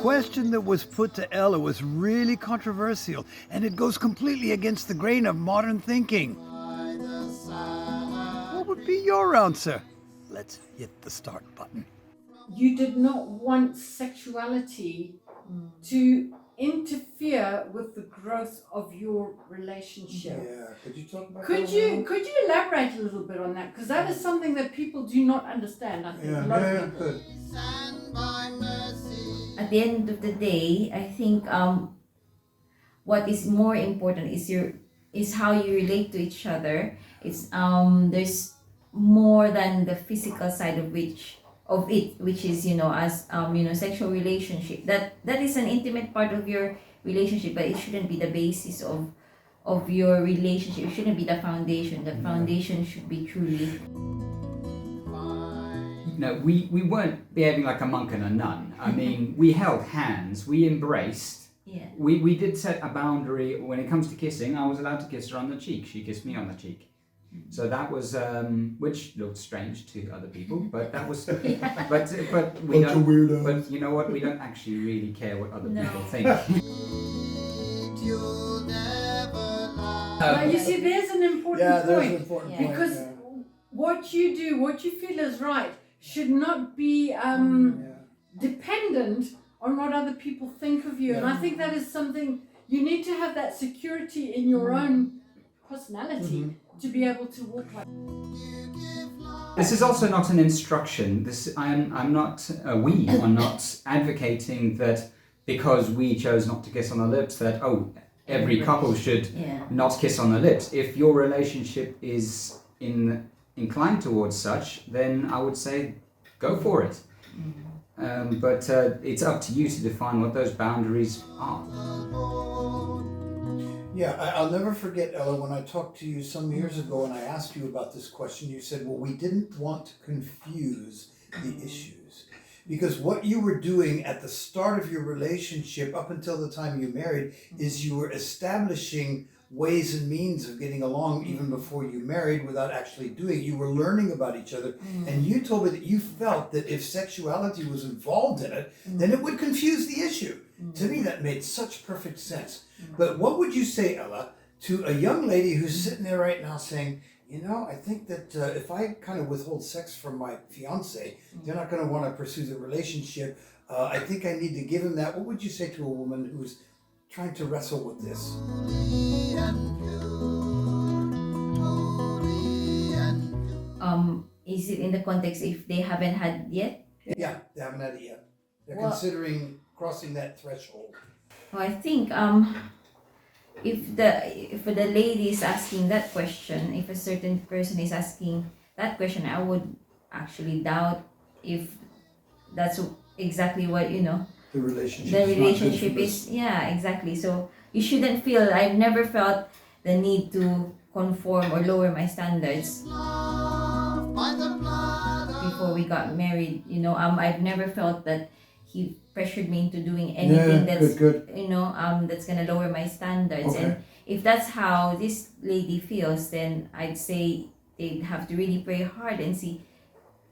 question that was put to Ela was really controversial, and it goes completely against the grain of modern thinking. What would be your answer? Let's hit the start button. You did not want sexuality to interfere with the growth of your relationship. Yeah, could you talk about Could that? you elaborate a little bit on that? Because that is something that people do not understand. I think a lot of people. Good. At the end of the day, I think what is more important is how you relate to each other. It's there's more than the physical side of it, which is as sexual relationship. That is an intimate part of your relationship, but it shouldn't be the basis of your relationship. It shouldn't be the foundation. The foundation should be truly. No, we weren't behaving like a monk and a nun. I mean, we held hands, we embraced. Yeah. We did set a boundary when it comes to kissing. I was allowed to kiss her on the cheek. She kissed me on the cheek. So that was, which looked strange to other people, but that was, but we Bunch of don't. weirdos. But you know what? We don't actually really care what other people think. But you see, there's an important Yeah, there's an point. important Yeah. point. Because yeah. what you do, what you feel is right, should not be dependent on what other people think of you. And I think that is something you need to have, that security in your own personality to be able to walk like. This is also not an instruction. I'm not. We are not advocating that because we chose not to kiss on the lips that every couple should not kiss on the lips. If your relationship is inclined towards such, then I would say go for it. But it's up to you to define what those boundaries are. Yeah, I'll never forget, Ela, when I talked to you some years ago and I asked you about this question, you said, well, we didn't want to confuse the issues. Because what you were doing at the start of your relationship, up until the time you married, is you were establishing ways and means of getting along even before you married without actually doing it. You were learning about each other. And you told me that you felt that if sexuality was involved in it, then it would confuse the issue. To me, that made such perfect sense. But what would you say, Ela, to a young lady who's sitting there right now saying, I think that if I kind of withhold sex from my fiance, they're not going to want to pursue the relationship. I think I need to give him that. What would you say to a woman who's trying to wrestle with this? Is it in the context if they haven't had yet? Yeah, they haven't had it yet. They're considering crossing that threshold. Well, I think if the lady is asking that question, if a certain person is asking that question, I would actually doubt if that's exactly what The relationship. the relationship is. Yeah, exactly. So you shouldn't feel. I've never felt the need to conform or lower my standards before we got married. I've never felt that he pressured me into doing anything that's good. that's gonna lower my standards. Okay. And if that's how this lady feels, then I'd say they'd have to really pray hard and see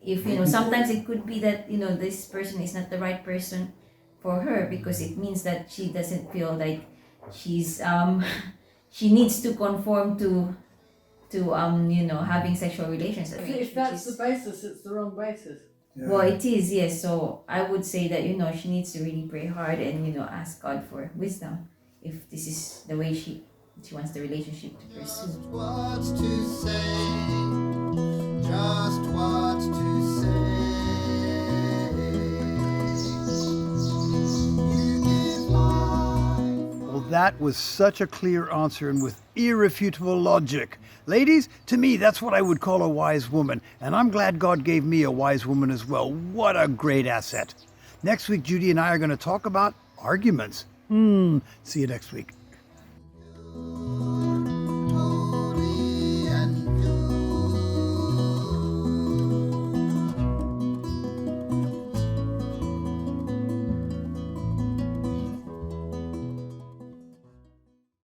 if sometimes it could be that this person is not the right person for her, because it means that she doesn't feel like she's she needs to conform to having sexual relations. If that's the basis, it's the wrong basis. Yeah. Well, it is, yes. So I would say that she needs to really pray hard and ask God for wisdom if this is the way she wants the relationship to pursue. What to say, just what to say. You give life. Well, that was such a clear answer and with irrefutable logic. Ladies, to me, that's what I would call a wise woman. And I'm glad God gave me a wise woman as well. What a great asset. Next week, Judy and I are going to talk about arguments. See you next week.